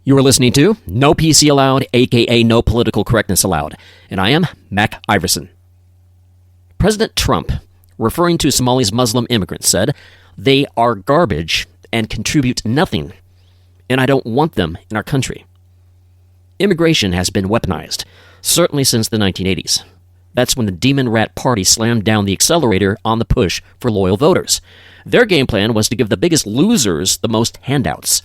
You are listening to No PC Allowed, aka No Political Correctness Allowed, and I am Mac Iverson. President Trump, referring to Somali's Muslim immigrants, said, "They are garbage and contribute nothing, and I don't want them in our country." Immigration has been weaponized, certainly since the 1980s. That's when the Demon Rat Party slammed down the accelerator on the push for loyal voters. Their game plan was to give the biggest losers the most handouts.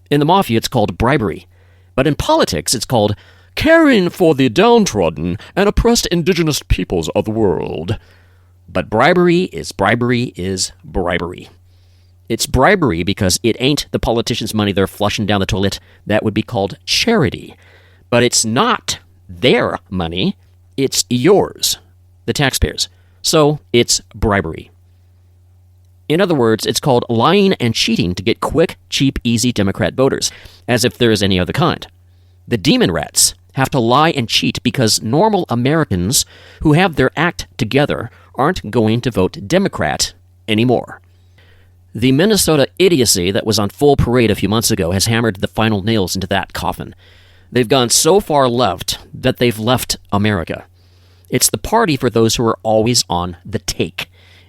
In the mafia, it's called bribery. But in politics, it's called caring for the downtrodden and oppressed indigenous peoples of the world. But bribery is bribery is bribery. It's bribery because it ain't the politicians' money they're flushing down the toilet. That would be called charity. But it's not their money. It's yours, the taxpayers. So it's bribery. In other words, it's called lying and cheating to get quick, cheap, easy Democrat voters, as if there is any other kind. The demon rats have to lie and cheat because normal Americans who have their act together aren't going to vote Democrat anymore. The Minnesota idiocy that was on full parade a few months ago has hammered the final nails into that coffin. They've gone so far left that they've left America. It's the party for those who are always on the take,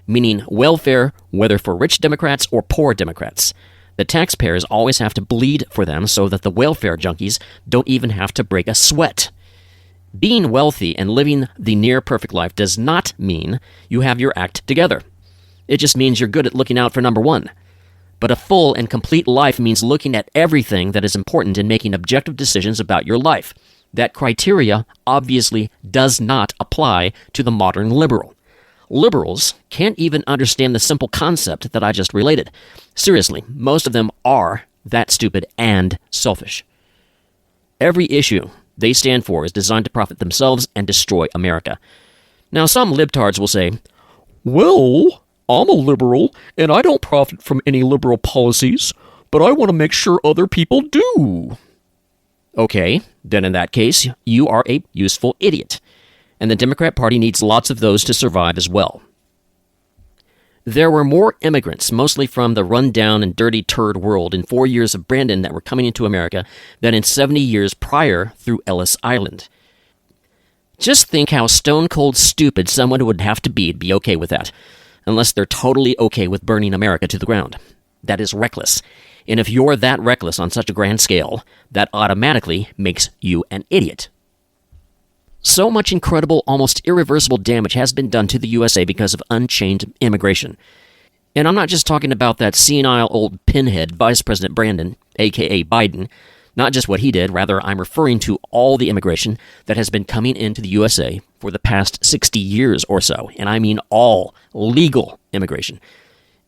meaning welfare, whether for rich Democrats or poor Democrats. The taxpayers always have to bleed for them so that the welfare junkies don't even have to break a sweat. Being wealthy and living the near-perfect life does not mean you have your act together. It just means you're good at looking out for number one. But a full and complete life means looking at everything that is important and making objective decisions about your life. That criteria obviously does not apply to the modern liberal. Liberals can't even understand the simple concept that I just related. Seriously, most of them are that stupid and selfish. Every issue they stand for is designed to profit themselves and destroy America. Now, some libtards will say, "Well, I'm a liberal, and I don't profit from any liberal policies, but I want to make sure other people do." Okay, then in that case, you are a useful idiot. And the Democrat Party needs lots of those to survive as well. There were more immigrants, mostly from the run-down and dirty turd world, in 4 years of Brandon that were coming into America than in 70 years prior through Ellis Island. Just think how stone-cold stupid someone would have to be okay with that, unless they're totally okay with burning America to the ground. That is reckless. And if you're that reckless on such a grand scale, that automatically makes you an idiot. So much incredible, almost irreversible damage has been done to the USA because of unchained immigration. And I'm not just talking about that senile old pinhead Vice President Brandon, a.k.a. Biden, not just what he did, rather I'm referring to all the immigration that has been coming into the USA for the past 60 years or so, and I mean all legal immigration.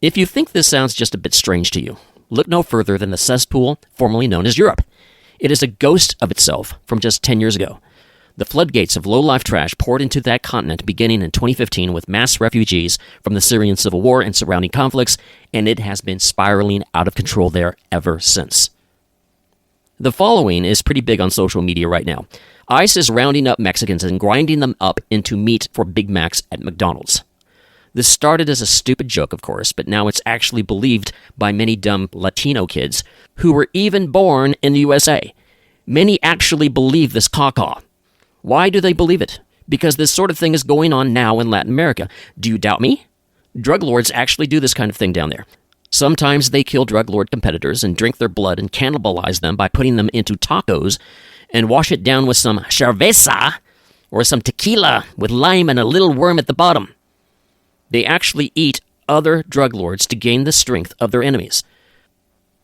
If you think this sounds just a bit strange to you, look no further than the cesspool formerly known as Europe. It is a ghost of itself from just 10 years ago. The floodgates of low-life trash poured into that continent beginning in 2015 with mass refugees from the Syrian civil war and surrounding conflicts, and it has been spiraling out of control there ever since. The following is pretty big on social media right now. ICE is rounding up Mexicans and grinding them up into meat for Big Macs at McDonald's. This started as a stupid joke, of course, but now it's actually believed by many dumb Latino kids who were even born in the USA. Many actually believe this caca. Why do they believe it? Because this sort of thing is going on now in Latin America. Do you doubt me? Drug lords actually do this kind of thing down there. Sometimes they kill drug lord competitors and drink their blood and cannibalize them by putting them into tacos and wash it down with some cerveza or some tequila with lime and a little worm at the bottom. They actually eat other drug lords to gain the strength of their enemies.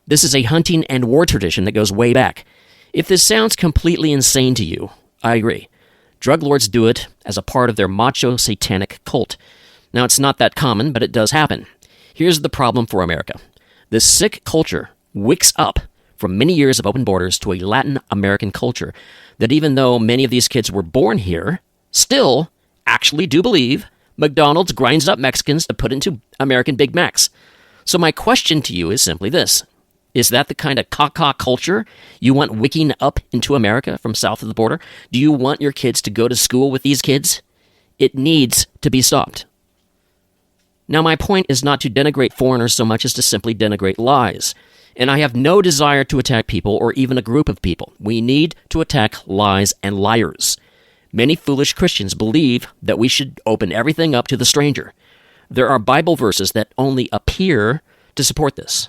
This is a hunting and war tradition that goes way back. If this sounds completely insane to you, I agree. Drug lords do it as a part of their macho satanic cult. Now, it's not that common, but it does happen. Here's the problem for America. This sick culture wicks up from many years of open borders to a Latin American culture that even though many of these kids were born here, still actually do believe McDonald's grinds up Mexicans to put into American Big Macs. So my question to you is simply this. Is that the kind of caca culture you want wicking up into America from south of the border? Do you want your kids to go to school with these kids? It needs to be stopped. Now, my point is not to denigrate foreigners so much as to simply denigrate lies. And I have no desire to attack people or even a group of people. We need to attack lies and liars. Many foolish Christians believe that we should open everything up to the stranger. There are Bible verses that only appear to support this.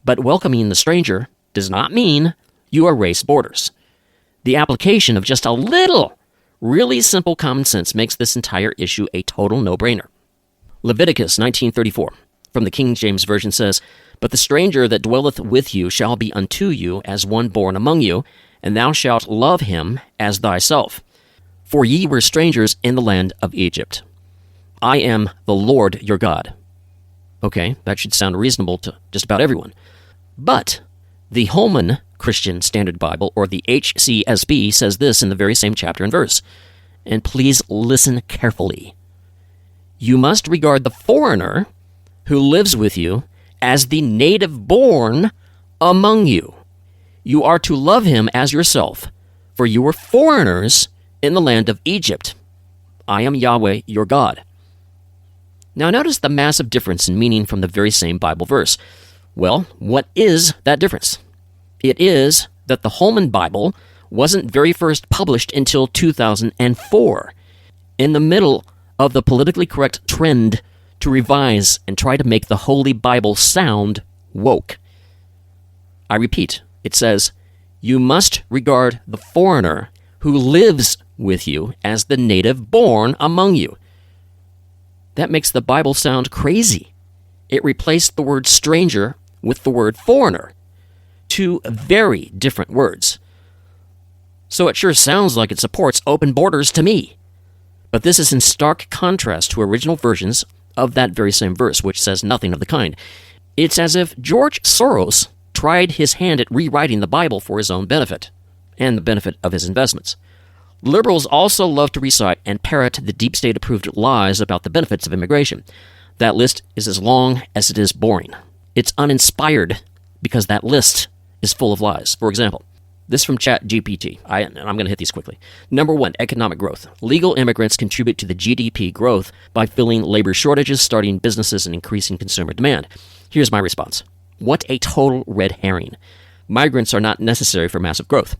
But welcoming the stranger does not mean you erase borders. The application of just a little, really simple common sense makes this entire issue a total no-brainer. Leviticus 19:34 from the King James Version says, "But the stranger that dwelleth with you shall be unto you as one born among you, and thou shalt love him as thyself. For ye were strangers in the land of Egypt. I am the Lord your God." Okay, that should sound reasonable to just about everyone. But the Holman Christian Standard Bible, or the HCSB, says this in the very same chapter and verse. And please listen carefully. "You must regard the foreigner who lives with you as the native born among you. You are to love him as yourself, for you were foreigners in the land of Egypt. I am Yahweh your God." Now notice the massive difference in meaning from the very same Bible verse. Well, what is that difference? It is that the Holman Bible wasn't very first published until 2004, in the middle of the politically correct trend to revise and try to make the Holy Bible sound woke. I repeat, it says, "You must regard the foreigner who lives with you as the native born among you." That makes the Bible sound crazy. It replaced the word stranger with the word foreigner. Two very different words. So it sure sounds like it supports open borders to me. But this is in stark contrast to original versions of that very same verse, which says nothing of the kind. It's as if George Soros tried his hand at rewriting the Bible for his own benefit, and the benefit of his investments. Liberals also love to recite and parrot the deep state-approved lies about the benefits of immigration. That list is as long as it is boring. It's uninspired because that list is full of lies. For example, this from ChatGPT. I'm going to hit these quickly. Number 1, economic growth. Legal immigrants contribute to the GDP growth by filling labor shortages, starting businesses, and increasing consumer demand. Here's my response. What a total red herring. Migrants are not necessary for massive growth.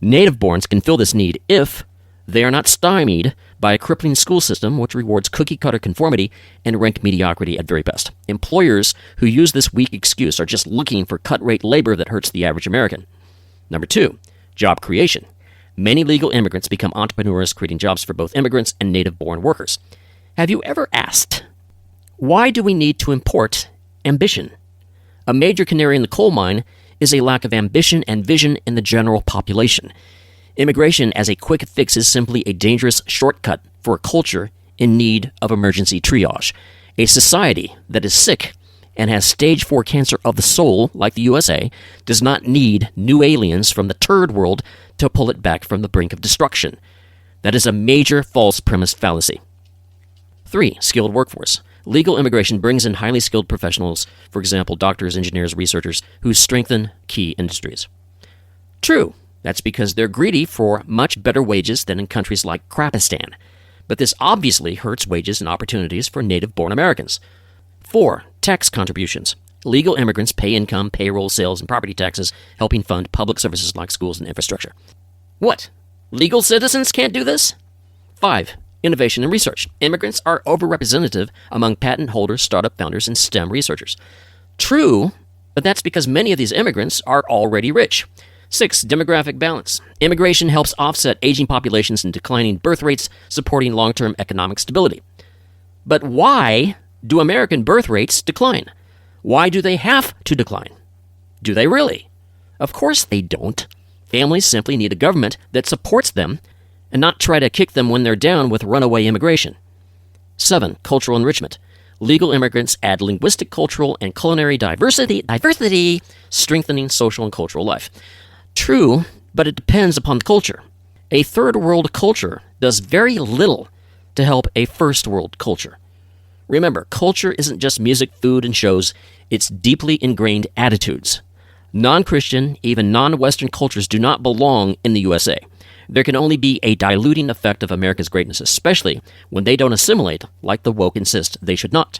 Native-borns can fill this need if they are not stymied by a crippling school system which rewards cookie-cutter conformity and rank mediocrity at very best. Employers who use this weak excuse are just looking for cut-rate labor that hurts the average American. Number 2, job creation. Many legal immigrants become entrepreneurs, creating jobs for both immigrants and native-born workers. Have you ever asked, why do we need to import ambition? A major canary in the coal mine is a lack of ambition and vision in the general population. Immigration as a quick fix is simply a dangerous shortcut for a culture in need of emergency triage. A society that is sick and has stage 4 cancer of the soul, like the USA, does not need new aliens from the third world to pull it back from the brink of destruction. That is a major false premise fallacy. 3, skilled workforce. Legal immigration brings in highly skilled professionals, for example, doctors, engineers, researchers, who strengthen key industries. True, that's because they're greedy for much better wages than in countries like Krapistan. But this obviously hurts wages and opportunities for native-born Americans. 4, tax contributions. Legal immigrants pay income, payroll, sales, and property taxes, helping fund public services like schools and infrastructure. What? Legal citizens can't do this? 5, innovation and research. Immigrants are overrepresented among patent holders, startup founders, and STEM researchers. True, but that's because many of these immigrants are already rich. 6, demographic balance. Immigration helps offset aging populations and declining birth rates, supporting long-term economic stability. But why do American birth rates decline? Why do they have to decline? Do they really? Of course they don't. Families simply need a government that supports them and not try to kick them when they're down with runaway immigration. 7, cultural enrichment. Legal immigrants add linguistic, cultural, and culinary diversity, strengthening social and cultural life. True, but it depends upon the culture. A third world culture does very little to help a first world culture. Remember, culture isn't just music, food, and shows. It's deeply ingrained attitudes. Non-Christian, even non-Western cultures do not belong in the USA. There can only be a diluting effect of America's greatness, especially when they don't assimilate like the woke insist they should not.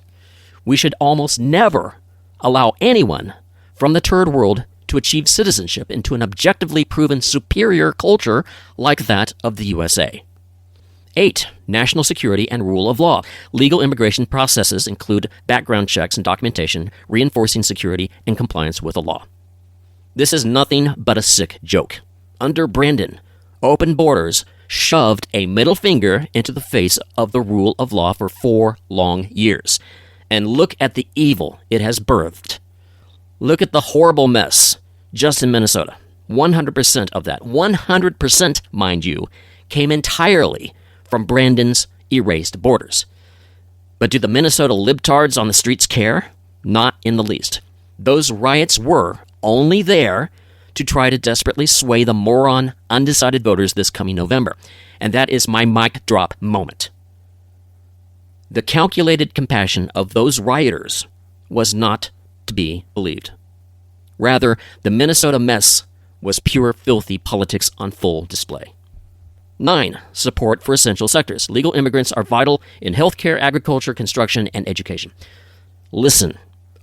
We should almost never allow anyone from the third world to achieve citizenship into an objectively proven superior culture like that of the USA. 8. National security and rule of law. Legal immigration processes include background checks and documentation, reinforcing security and compliance with the law. This is nothing but a sick joke. Under Brandon, open borders shoved a middle finger into the face of the rule of law for 4 long years. And look at the evil it has birthed. Look at the horrible mess just in Minnesota. 100% of that, 100%, mind you, came entirely from Brandon's erased borders. But do the Minnesota libtards on the streets care? Not in the least. Those riots were only there to try to desperately sway the moron, undecided voters this coming November. And that is my mic drop moment. The calculated compassion of those rioters was not to be believed. Rather, the Minnesota mess was pure filthy politics on full display. 9. Support for essential sectors. Legal immigrants are vital in healthcare, agriculture, construction, and education. Listen,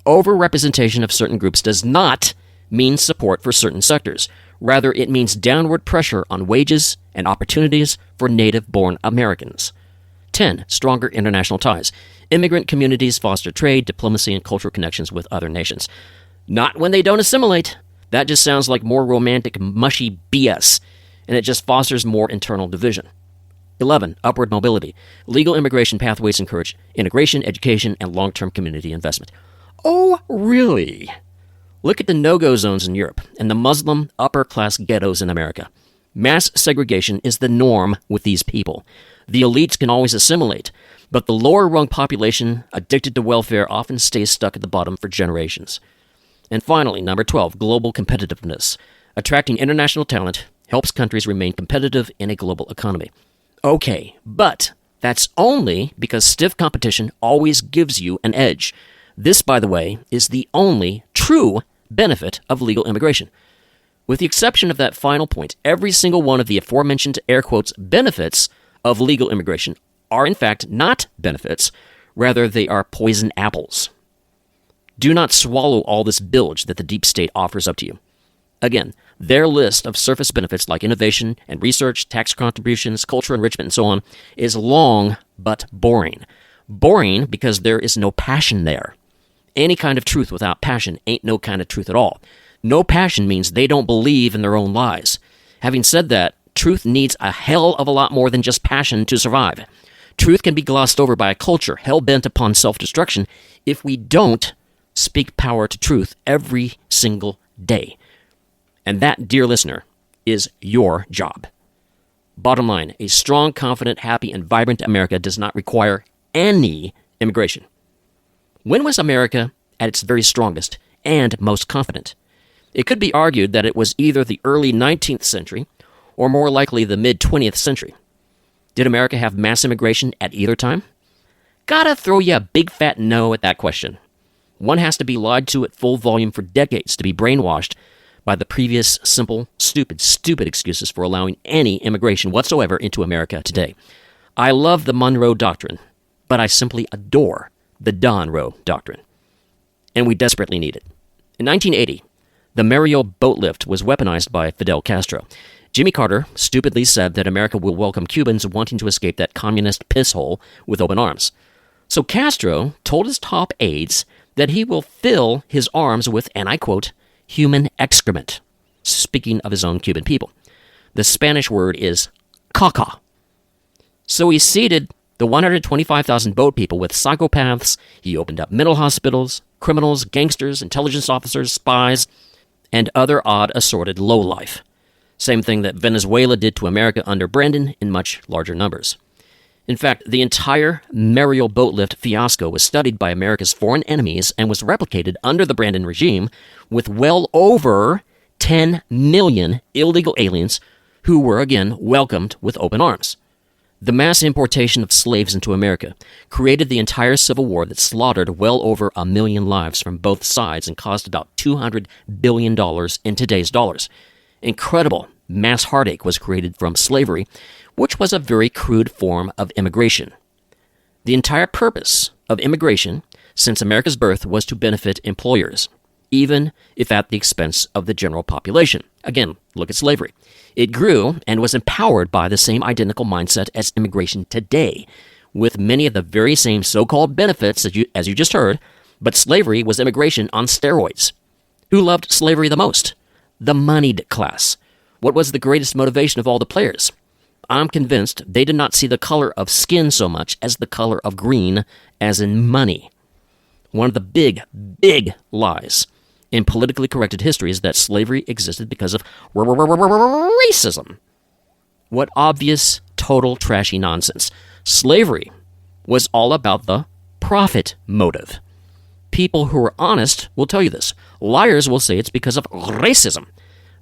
overrepresentation of certain groups does not mean support for certain sectors. Rather, it means downward pressure on wages and opportunities for native-born Americans. 10. Stronger international ties. Immigrant communities foster trade, diplomacy, and cultural connections with other nations. Not when they don't assimilate. That just sounds like more romantic, mushy BS, and it just fosters more internal division. 11. Upward mobility. Legal immigration pathways encourage integration, education, and long-term community investment. Oh, really? Look at the no-go zones in Europe and the Muslim upper-class ghettos in America. Mass segregation is the norm with these people. The elites can always assimilate, but the lower-rung population addicted to welfare often stays stuck at the bottom for generations. And finally, number 12, global competitiveness. Attracting international talent helps countries remain competitive in a global economy. Okay, but that's only because stiff competition always gives you an edge. This, by the way, is the only true benefit of legal immigration. With the exception of that final point, every single one of the aforementioned air quotes benefits of legal immigration are in fact not benefits, rather they are poison apples. Do not swallow all this bilge that the deep state offers up to you. Again, their list of surface benefits like innovation and research, tax contributions, culture enrichment, and so on is long but boring. Boring because there is no passion there. Any kind of truth without passion ain't no kind of truth at all. No passion means they don't believe in their own lies. Having said that, truth needs a hell of a lot more than just passion to survive. Truth can be glossed over by a culture hell-bent upon self-destruction if we don't speak power to truth every single day. And that, dear listener, is your job. Bottom line, a strong, confident, happy, and vibrant America does not require any immigration. When was America at its very strongest and most confident? It could be argued that it was either the early 19th century or more likely the mid-20th century. Did America have mass immigration at either time? Gotta throw you a big fat no at that question. One has to be lied to at full volume for decades to be brainwashed by the previous simple, stupid excuses for allowing any immigration whatsoever into America today. I love the Monroe Doctrine, but I simply adore the Don Roe Doctrine. And we desperately need it. In 1980, the Mariel boat lift was weaponized by Fidel Castro. Jimmy Carter stupidly said that America will welcome Cubans wanting to escape that communist pisshole with open arms. So Castro told his top aides that he will fill his arms with, and I quote, human excrement, speaking of his own Cuban people. The Spanish word is caca. So he seated the 125,000 boat people with psychopaths. He opened up mental hospitals, criminals, gangsters, intelligence officers, spies, and other odd assorted lowlife. Same thing that Venezuela did to America under Brandon in much larger numbers. In fact, the entire Mariel boat lift fiasco was studied by America's foreign enemies and was replicated under the Brandon regime with well over 10 million illegal aliens who were, again, welcomed with open arms. The mass importation of slaves into America created the entire Civil War that slaughtered well over 1 million lives from both sides and cost about $200 billion in today's dollars. Incredible mass heartache was created from slavery, which was a very crude form of immigration. The entire purpose of immigration since America's birth was to benefit employers. even if at the expense of the general population. Again, look at slavery. It grew and was empowered by the same identical mindset as immigration today, with many of the very same so-called benefits as you just heard, but slavery was immigration on steroids. Who loved slavery the most? The moneyed class. What was the greatest motivation of all the players? I'm convinced they did not see the color of skin so much as the color of green, as in money. One of the big, big lies in politically corrected history is that slavery existed because of racism. What obvious, total, trashy nonsense. Slavery was all about the profit motive. People who are honest will tell you this. Liars will say it's because of racism.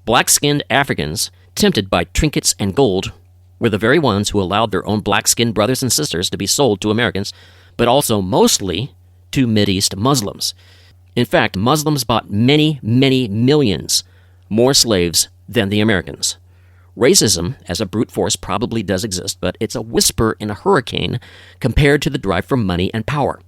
Black-skinned Africans, tempted by trinkets and gold, were the very ones who allowed their own black-skinned brothers and sisters to be sold to Americans, but also mostly to Mideast Muslims. In fact, Muslims bought many, many millions more slaves than the Americans. Racism, as a brute force, probably does exist, but it's a whisper in a hurricane compared to the drive for money and power.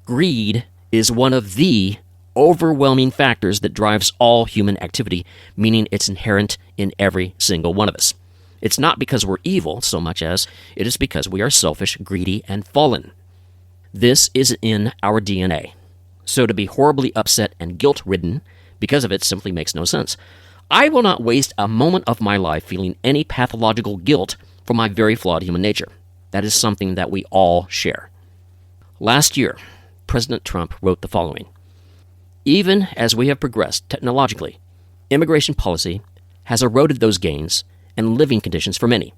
Greed is one of the overwhelming factors that drives all human activity, meaning it's inherent in every single one of us. It's not because we're evil so much as it is because we are selfish, greedy, and fallen. This is in our DNA. So to be horribly upset and guilt-ridden because of it simply makes no sense. I will not waste a moment of my life feeling any pathological guilt for my very flawed human nature. That is something that we all share. Last year, President Trump wrote the following: "Even as we have progressed technologically, immigration policy has eroded those gains and living conditions for many.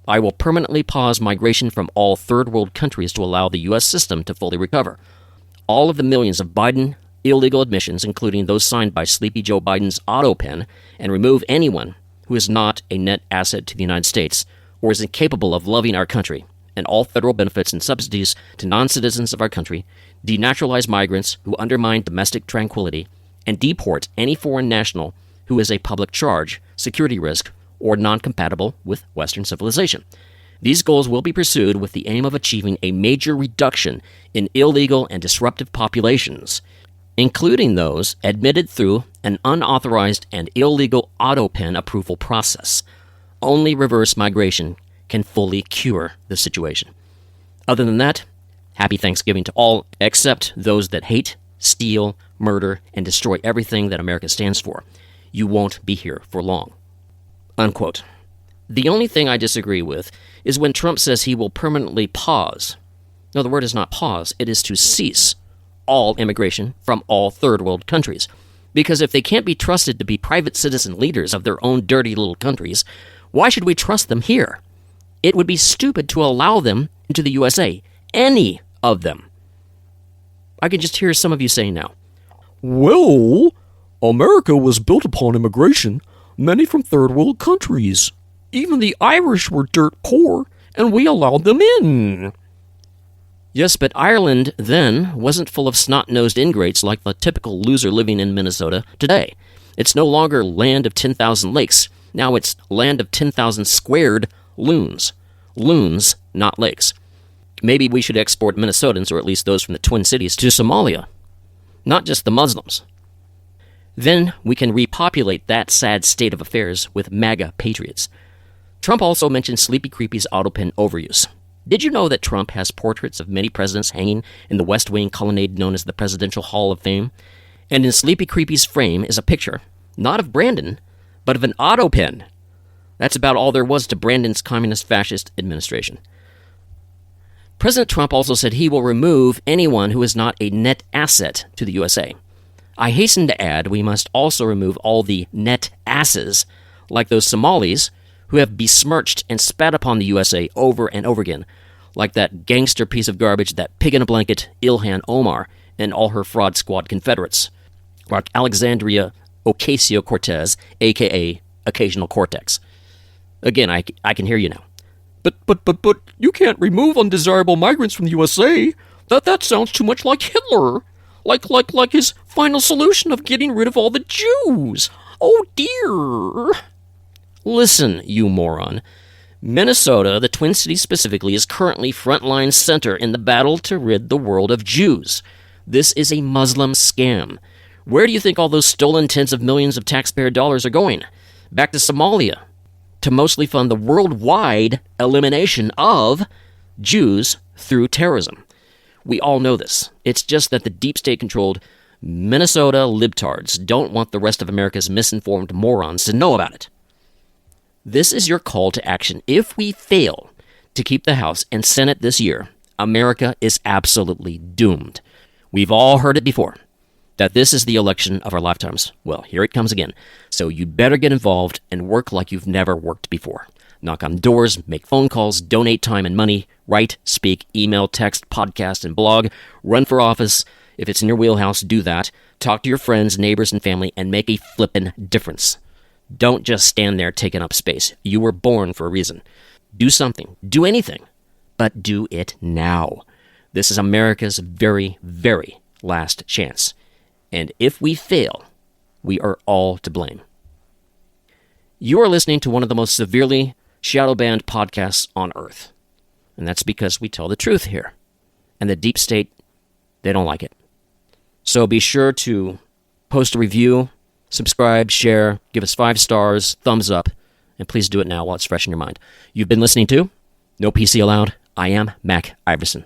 I will permanently pause migration from all third world countries to allow the U.S. system to fully recover. All of the millions of Biden illegal admissions, including those signed by Sleepy Joe Biden's auto pen, and remove anyone who is not a net asset to the United States or is incapable of loving our country, and all federal benefits and subsidies to non-citizens of our country, denaturalize migrants who undermine domestic tranquility, and deport any foreign national who is a public charge, security risk, or non-compatible with Western civilization. These goals will be pursued with the aim of achieving a major reduction in illegal and disruptive populations, including those admitted through an unauthorized and illegal auto pen approval process. Only reverse migration can fully cure the situation. Other than that, happy Thanksgiving to all except those that hate, steal, murder, and destroy everything that America stands for. You won't be here for long." Unquote. The only thing I disagree with is when Trump says he will permanently pause. No, the word is not pause. It is to cease all immigration from all third world countries. Because if they can't be trusted to be private citizen leaders of their own dirty little countries, why should we trust them here? It would be stupid to allow them into the USA. Any of them. I can just hear some of you saying now, "Well, America was built upon immigration, many from third world countries. Even the Irish were dirt poor, and we allowed them in." Yes, but Ireland then wasn't full of snot-nosed ingrates like the typical loser living in Minnesota today. It's no longer land of 10,000 lakes. Now it's land of 10,000 squared loons. Loons, not lakes. Maybe we should export Minnesotans, or at least those from the Twin Cities, to Somalia. Not just the Muslims. Then we can repopulate that sad state of affairs with MAGA patriots. Trump also mentioned Sleepy Creepy's autopen overuse. Did you know that Trump has portraits of many presidents hanging in the West Wing colonnade known as the Presidential Hall of Fame? And in Sleepy Creepy's frame is a picture, not of Brandon, but of an autopen. That's about all there was to Brandon's communist-fascist administration. President Trump also said he will remove anyone who is not a net asset to the USA. I hasten to add we must also remove all the net asses, like those Somalis who have besmirched and spat upon the USA over and over again, like that gangster piece of garbage, that pig in a blanket, Ilhan Omar, and all her fraud squad confederates, like Alexandria Ocasio-Cortez, a.k.a. Occasional Cortex. Again, I can hear you now. But you can't remove undesirable migrants from the USA. That sounds too much like Hitler. Like his final solution of getting rid of all the Jews. Oh dear. Listen, you moron. Minnesota, the Twin Cities specifically, is currently frontline center in the battle to rid the world of Jews. This is a Muslim scam. Where do you think all those stolen tens of millions of taxpayer dollars are going? Back to Somalia, to mostly fund the worldwide elimination of Jews through terrorism. We all know this. It's just that the deep state-controlled Minnesota libtards don't want the rest of America's misinformed morons to know about it. This is your call to action. If we fail to keep the House and Senate this year, America is absolutely doomed. We've all heard it before, that this is the election of our lifetimes. Well, here it comes again. So you better get involved and work like you've never worked before. Knock on doors, make phone calls, donate time and money, write, speak, email, text, podcast, and blog, run for office. If it's in your wheelhouse, do that. Talk to your friends, neighbors, and family, and make a flippin' difference. Don't just stand there taking up space. You were born for a reason. Do something. Do anything. But do it now. This is America's very, very last chance. And if we fail, we are all to blame. You are listening to one of the most severely shadow-banned podcasts on Earth. And that's because we tell the truth here. And the deep state, they don't like it. So be sure to post a review, subscribe, share, give us 5 stars, thumbs up, and please do it now while it's fresh in your mind. You've been listening to No PC Allowed. I am Mac Iverson.